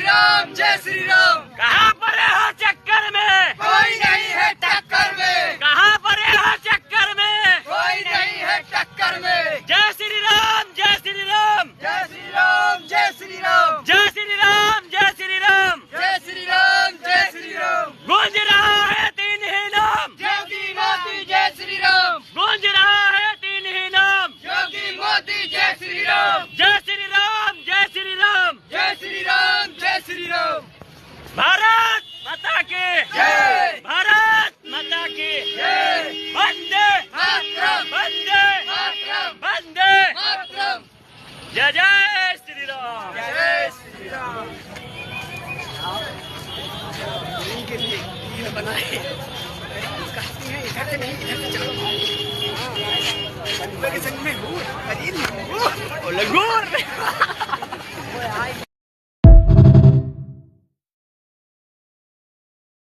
राम जय श्री राम। कहाँ पर है हो चक्कर में, कोई नहीं है टक्कर में। कहाँ पर है हो चक्कर में, कोई नहीं है टक्कर में। जय श्री राम जय श्री राम जय श्री राम जय श्री राम जय श्री राम जय श्री राम जय श्री राम जय श्री राम। गूंज रहा है तीन ही नाम, योगी मोदी जय श्री राम। गूंज रहा है तीन ही नाम, योगी मोदी जय श्री राम। जय श्री राम जय श्री राम जय श्री राम जय श्री राम। भारत माता की जय। भारत माता की जय। वंदे मातरम। वंदे मातरम। वंदे मातरम। जय जय श्री राम। जय श्री राम। लगूर